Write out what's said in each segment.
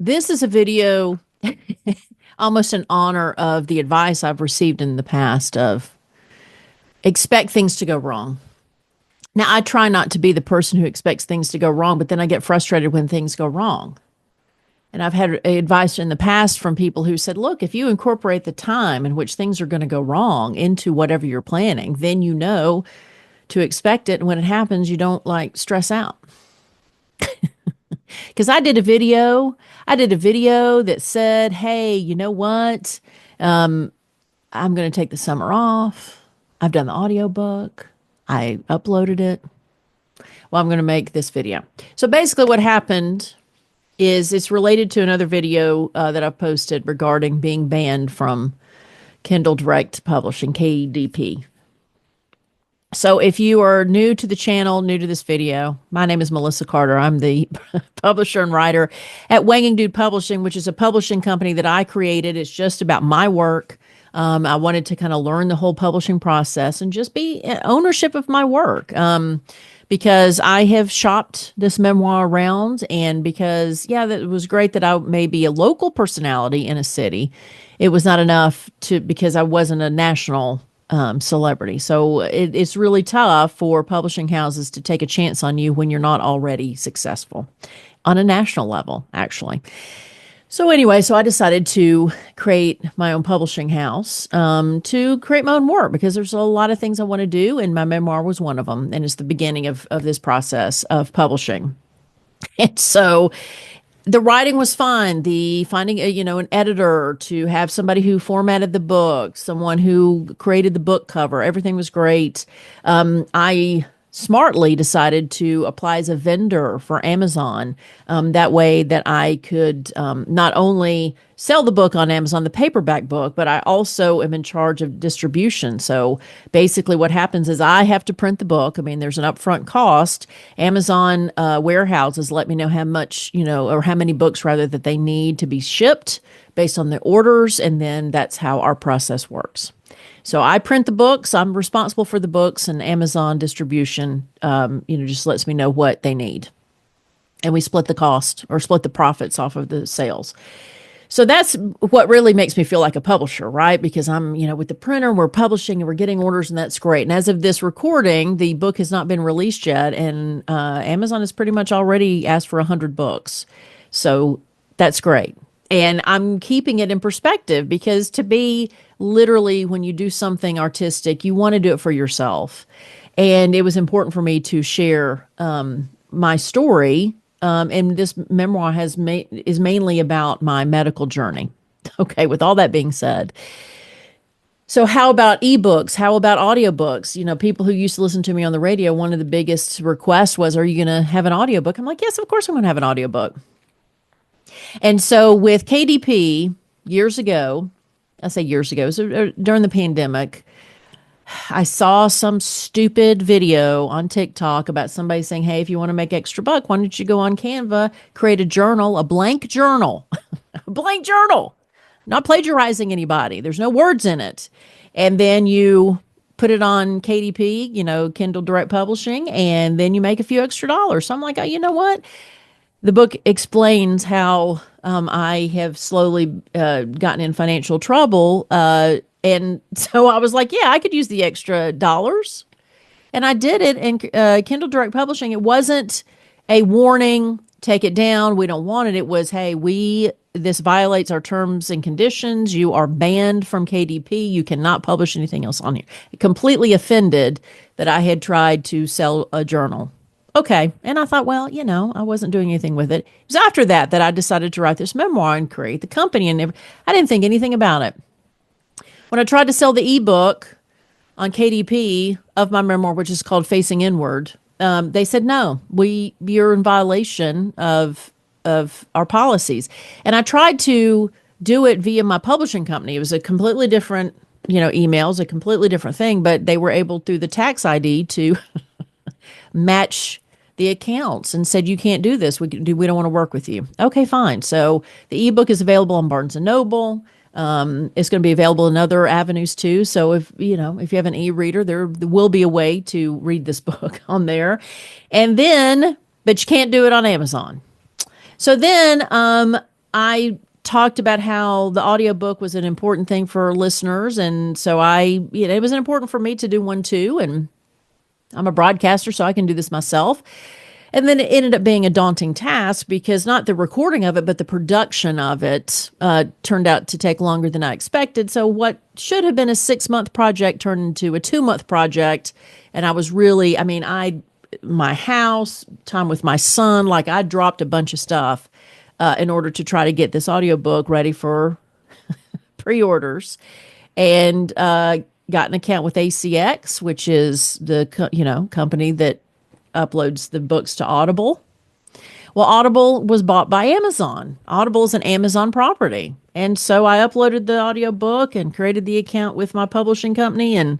This is a video almost in honor of the advice I've received in the past of expect things to go wrong. Now, I try not to be the person who expects things to go wrong, but then I get frustrated when things go wrong. And I've had advice in the past from people who said, look, if you incorporate the time in which things are going to go wrong into whatever you're planning, then you know to expect it. And when it happens, you don't like stress out. Because I did a video that said, hey, you know what? I'm going to take the summer off. I've done the audiobook. I uploaded it. Well, I'm going to make this video. So basically what happened is it's related to another video that I posted regarding being banned from Kindle Direct Publishing, KDP. So if you are new to the channel, new to this video, my name is Melissa Carter. I'm the publisher and writer at Wanging Dude Publishing, which is a publishing company that I created. It's just about my work. I wanted to kind of learn the whole publishing process and just be ownership of my work. Because I have shopped this memoir around, and because, yeah, that was great that I may be a local personality in a city. It was not enough because I wasn't a national celebrity. So it's really tough for publishing houses to take a chance on you when you're not already successful on a national level, actually. So anyway, so I decided to create my own publishing house to create my own work because there's a lot of things I want to do, and my memoir was one of them. And it's the beginning of this process of publishing. And so the writing was fine. The finding, an editor, to have somebody who formatted the book, someone who created the book cover, everything was great. I smartly decided to apply as a vendor for Amazon. That way that I could not only sell the book on Amazon, the paperback book, but I also am in charge of distribution. So basically what happens is I have to print the book. I mean, there's an upfront cost. Amazon warehouses let me know how much, or how many books rather that they need to be shipped based on the orders. And then that's how our process works. So I print the books. I'm responsible for the books, and Amazon distribution, just lets me know what they need. And we split the cost or split the profits off of the sales. So that's what really makes me feel like a publisher, right? Because I'm, with the printer, we're publishing and we're getting orders, and that's great. And as of this recording, the book has not been released yet. And Amazon has pretty much already asked for 100 books. So that's great. And I'm keeping it in perspective because to be literally, when you do something artistic, you want to do it for yourself. And it was important for me to share my story. And this memoir is mainly about my medical journey. Okay, with all that being said. So how about ebooks? How about audiobooks? People who used to listen to me on the radio, one of the biggest requests was, are you going to have an audiobook? I'm like, yes, of course I'm going to have an audiobook. And so with KDP years ago, I say years ago, so during the pandemic, I saw some stupid video on TikTok about somebody saying, hey, if you want to make extra buck, why don't you go on Canva, create a journal, a blank journal, a blank journal, not plagiarizing anybody. There's no words in it. And then you put it on KDP, Kindle Direct Publishing, and then you make a few extra dollars. So I'm like, oh, you know what? The book explains how I have slowly gotten in financial trouble. And so I was like, yeah, I could use the extra dollars. And I did it. And Kindle Direct Publishing, it wasn't a warning, take it down, we don't want it. It was, hey, this violates our terms and conditions. You are banned from KDP. You cannot publish anything else on here. Completely offended that I had tried to sell a journal. Okay. And I thought, well, I wasn't doing anything with it. It was after that I decided to write this memoir and create the company. And I didn't think anything about it. When I tried to sell the ebook on KDP of my memoir, which is called Facing Inward, they said, no, you're in violation of our policies. And I tried to do it via my publishing company. It was a completely different, emails, a completely different thing, but they were able through the tax ID to match the accounts and said, you can't do this. We don't want to work with you. Okay, fine. So the ebook is available on Barnes and Noble. It's going to be available in other avenues too. So if you have an e-reader, there will be a way to read this book on there. And then, but you can't do it on Amazon. So then, I talked about how the audiobook was an important thing for listeners. And so it was important for me to do one too. And I'm a broadcaster, so I can do this myself. And then it ended up being a daunting task because not the recording of it, but the production of it turned out to take longer than I expected. So what should have been a 6-month project turned into a 2-month project. And I was really, my house, time with my son, like I dropped a bunch of stuff in order to try to get this audiobook ready for pre-orders, and got an account with ACX, which is the company that uploads the books to Audible. Well, Audible was bought by Amazon. Audible is an Amazon property. And so I uploaded the audiobook and created the account with my publishing company, and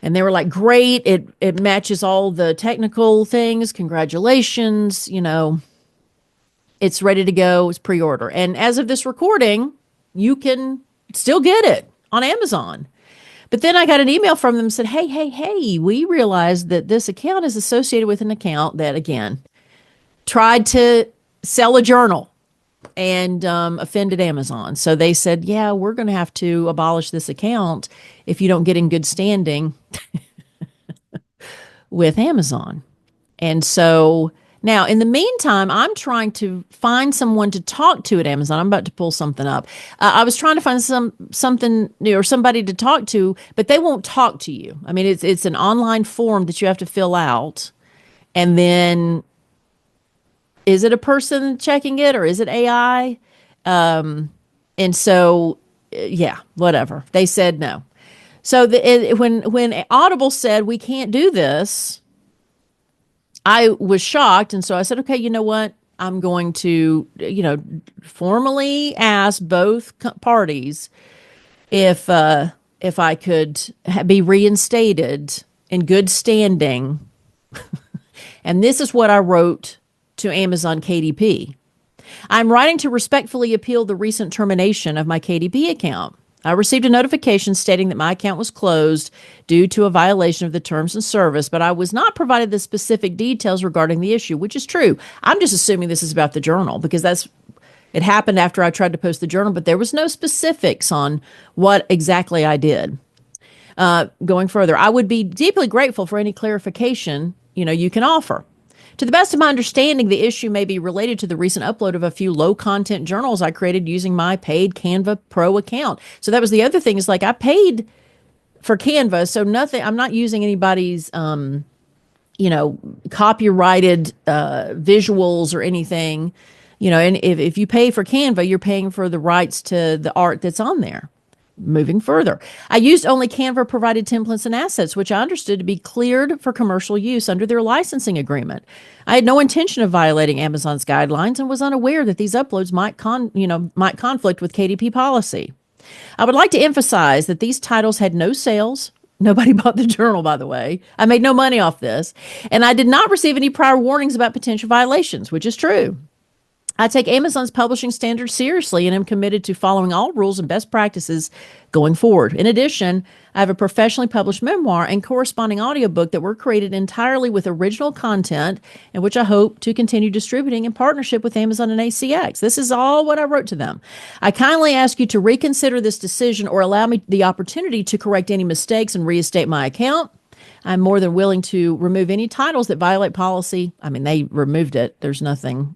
they were like, "Great, it matches all the technical things. Congratulations, it's ready to go. It's pre-order." And as of this recording, you can still get it on Amazon. But then I got an email from them that said, hey, we realized that this account is associated with an account that, again, tried to sell a journal and offended Amazon. So they said, yeah, we're going to have to abolish this account if you don't get in good standing with Amazon. And so now, in the meantime, I'm trying to find someone to talk to at Amazon. I'm about to pull something up. I was trying to find something or somebody to talk to, but they won't talk to you. I mean, it's an online form that you have to fill out, and then is it a person checking it or is it AI? And so, yeah, whatever. They said no. So when Audible said we can't do this, I was shocked. And so I said, okay, you know what? I'm going to, formally ask both parties if I could be reinstated in good standing. And this is what I wrote to Amazon KDP. I'm writing to respectfully appeal the recent termination of my KDP account. I received a notification stating that my account was closed due to a violation of the terms of service, but I was not provided the specific details regarding the issue, which is true. I'm just assuming this is about the journal because it happened after I tried to post the journal, but there was no specifics on what exactly I did. Going further, I would be deeply grateful for any clarification, you can offer. To the best of my understanding, the issue may be related to the recent upload of a few low-content journals I created using my paid Canva Pro account. So that was the other thing, is like I paid for Canva, so nothing. I'm not using anybody's, copyrighted visuals or anything. And if you pay for Canva, you're paying for the rights to the art that's on there. Moving further, I used only Canva provided templates and assets, which I understood to be cleared for commercial use under their licensing agreement. I had no intention of violating Amazon's guidelines and was unaware that these uploads might conflict with KDP policy. I would like to emphasize that these titles had no sales. Nobody bought the journal, by the way. I made no money off this, and I did not receive any prior warnings about potential violations, which is true. I take Amazon's publishing standards seriously and am committed to following all rules and best practices going forward. In addition, I have a professionally published memoir and corresponding audiobook that were created entirely with original content, and which I hope to continue distributing in partnership with Amazon and ACX. This is all what I wrote to them. I kindly ask you to reconsider this decision or allow me the opportunity to correct any mistakes and reinstate my account. I'm more than willing to remove any titles that violate policy. I mean, they removed it. There's nothing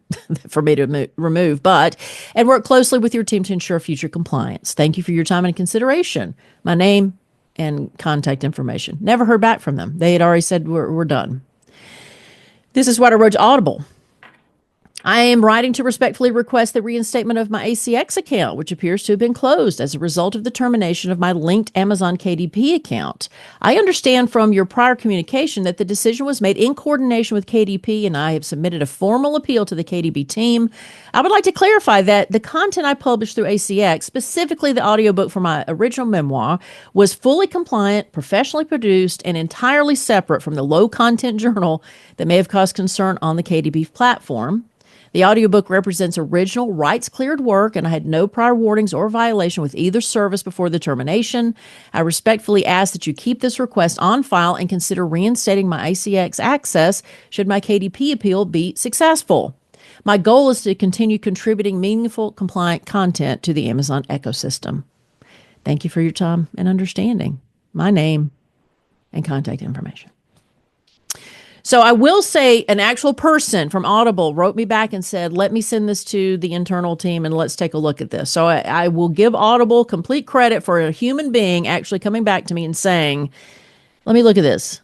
for me to remove, and work closely with your team to ensure future compliance. Thank you for your time and consideration. My name and contact information. Never heard back from them. They had already said we're done. This is what I wrote to Audible. I am writing to respectfully request the reinstatement of my ACX account, which appears to have been closed as a result of the termination of my linked Amazon KDP account. I understand from your prior communication that the decision was made in coordination with KDP, and I have submitted a formal appeal to the KDP team. I would like to clarify that the content I published through ACX, specifically the audiobook for my original memoir, was fully compliant, professionally produced, and entirely separate from the low-content journal that may have caused concern on the KDP platform. The audiobook represents original, rights-cleared work, and I had no prior warnings or violation with either service before the termination. I respectfully ask that you keep this request on file and consider reinstating my ACX access should my KDP appeal be successful. My goal is to continue contributing meaningful, compliant content to the Amazon ecosystem. Thank you for your time and understanding. My name and contact information. So I will say an actual person from Audible wrote me back and said, let me send this to the internal team and let's take a look at this. So I will give Audible complete credit for a human being actually coming back to me and saying, let me look at this.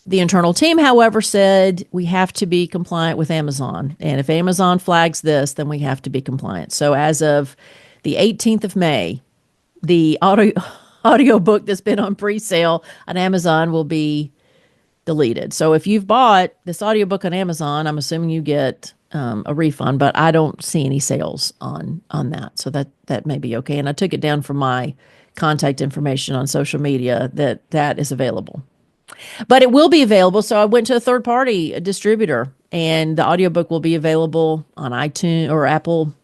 The internal team, however, said we have to be compliant with Amazon. And if Amazon flags this, then we have to be compliant. So as of the 18th of May, the audio book that's been on pre-sale on Amazon will be deleted. So if you've bought this audiobook on Amazon, I'm assuming you get a refund, but I don't see any sales on that. So that may be okay. And I took it down from my contact information on social media that is available. But it will be available. So I went to a third party distributor, and the audiobook will be available on iTunes or Apple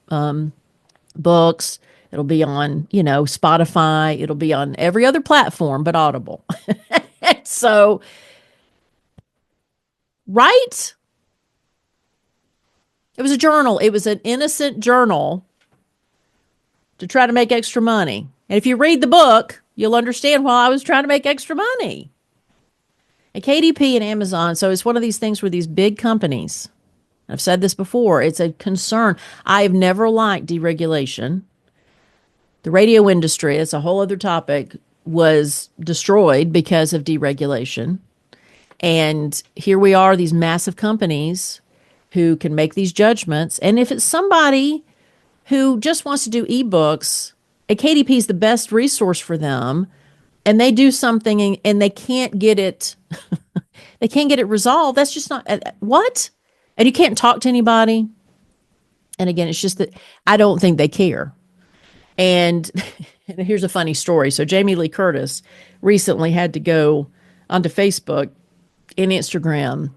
Books. It'll be on, Spotify. It'll be on every other platform but Audible. So, right? It was a journal. It was an innocent journal to try to make extra money. And if you read the book, you'll understand why I was trying to make extra money. And KDP and Amazon, so it's one of these things where these big companies, I've said this before, it's a concern. I have never liked deregulation. The radio industry, it's a whole other topic, was destroyed because of deregulation. And here we are, these massive companies who can make these judgments. And if it's somebody who just wants to do ebooks, a KDP is the best resource for them. And they do something and they can't get it, they can't get it resolved. That's just not, what? And you can't talk to anybody. And again, it's just that I don't think they care. And here's a funny story. So Jamie Lee Curtis recently had to go onto Facebook and Instagram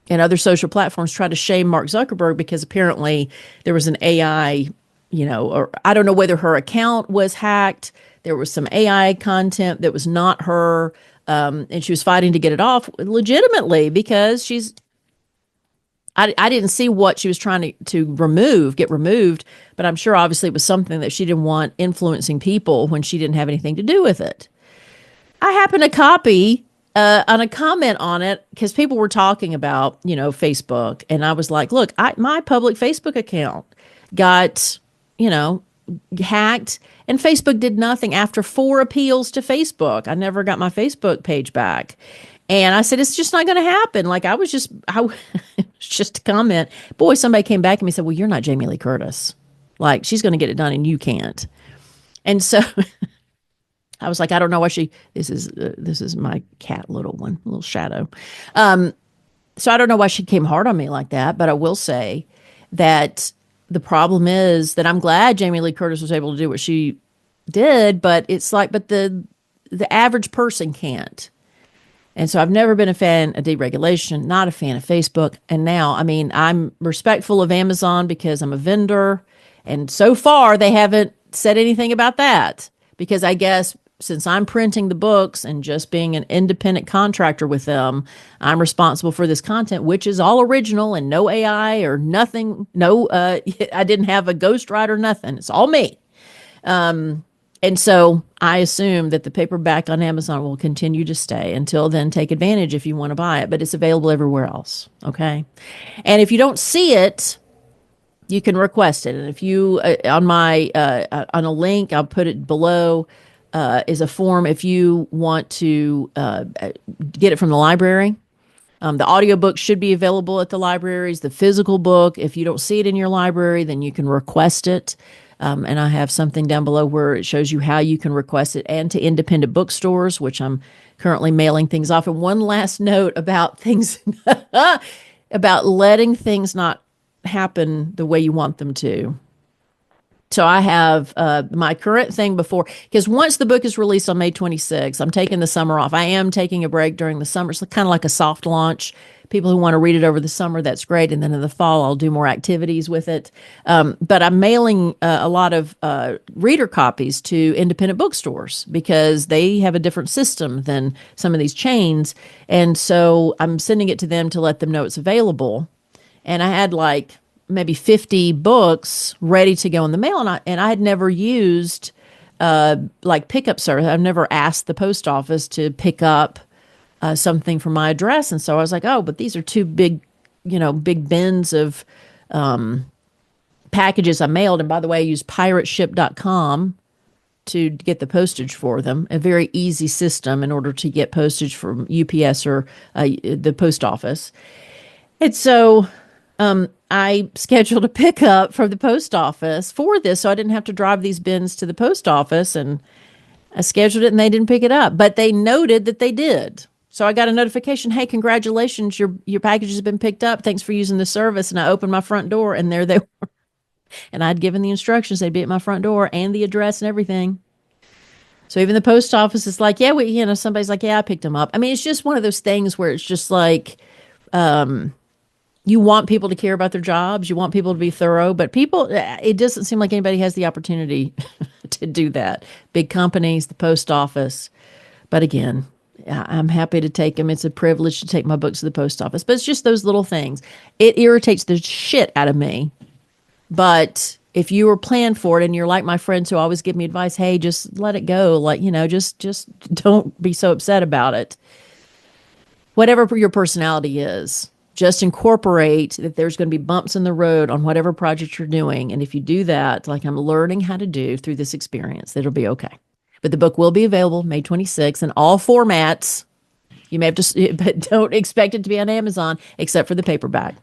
and other social platforms try to shame Mark Zuckerberg because apparently there was an AI, or I don't know whether her account was hacked. There was some AI content that was not her, and she was fighting to get it off legitimately because I didn't see what she was trying to get removed, but I'm sure obviously it was something that she didn't want influencing people when she didn't have anything to do with it. I happened to copy on a comment on it because people were talking about, Facebook. And I was like, look, my public Facebook account got, hacked, and Facebook did nothing after 4 appeals to Facebook. I never got my Facebook page back. And I said, it's just not going to happen. Like I was just a comment. Boy, somebody came back to me and said, well, you're not Jamie Lee Curtis. Like she's going to get it done and you can't. And so I was like, I don't know why this is my cat, little shadow. So I don't know why she came hard on me like that, but I will say that the problem is that I'm glad Jamie Lee Curtis was able to do what she did, but it's like, but the average person can't. And so I've never been a fan of deregulation, not a fan of Facebook. And now, I'm respectful of Amazon because I'm a vendor. And so far, they haven't said anything about that because I guess since I'm printing the books and just being an independent contractor with them, I'm responsible for this content, which is all original and no AI or nothing. No, I didn't have a ghostwriter, nothing. It's all me. And so I assume that the paperback on Amazon will continue to stay. Until then, take advantage if you want to buy it, but it's available everywhere else. Okay. And if you don't see it, you can request it. And if you, on a link, I'll put it below, is a form if you want to get it from the library. The audiobook should be available at the libraries. The physical book, if you don't see it in your library, then you can request it. And I have something down below where it shows you how you can request it and to independent bookstores, which I'm currently mailing things off. And one last note about things, about letting things not happen the way you want them to. So I have my current thing before, because once the book is released on May 26th, I'm taking the summer off. I am taking a break during the summer. It's kind of like a soft launch. People who want to read it over the summer, that's great. And then in the fall, I'll do more activities with it. But I'm mailing a lot of reader copies to independent bookstores because they have a different system than some of these chains. And so I'm sending it to them to let them know it's available. And I had maybe 50 books ready to go in the mail. And I had never used like pickup service. I've never asked the post office to pick up something from my address. And so I was like, oh, but these are two big, big bins of packages I mailed. And by the way, I used pirateship.com to get the postage for them. A very easy system in order to get postage from UPS or the post office. And so I scheduled a pickup from the post office for this, so I didn't have to drive these bins to the post office. And I scheduled it, and they didn't pick it up, but they noted that they did. So I got a notification, "Hey, congratulations, your package has been picked up. Thanks for using the service." And I opened my front door, and there they were. And I'd given the instructions; they'd be at my front door and the address and everything. So even the post office is like, "Yeah, somebody's like, yeah, I picked them up." I mean, it's just one of those things where it's just like, you want people to care about their jobs. You want people to be thorough, but it doesn't seem like anybody has the opportunity to do that. Big companies, the post office. But again, I'm happy to take them. It's a privilege to take my books to the post office, but it's just those little things. It irritates the shit out of me. But if you were planned for it and you're like my friends who always give me advice, hey, just let it go. Like, just don't be so upset about it. Whatever your personality is, just incorporate that there's going to be bumps in the road on whatever project you're doing. And if you do that, like I'm learning how to do through this experience, it'll be okay. But the book will be available May 26th in all formats. You may have to, but don't expect it to be on Amazon except for the paperback.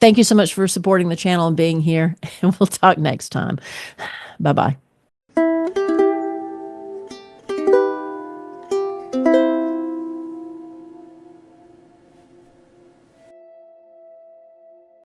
Thank you so much for supporting the channel and being here. And we'll talk next time. Bye bye.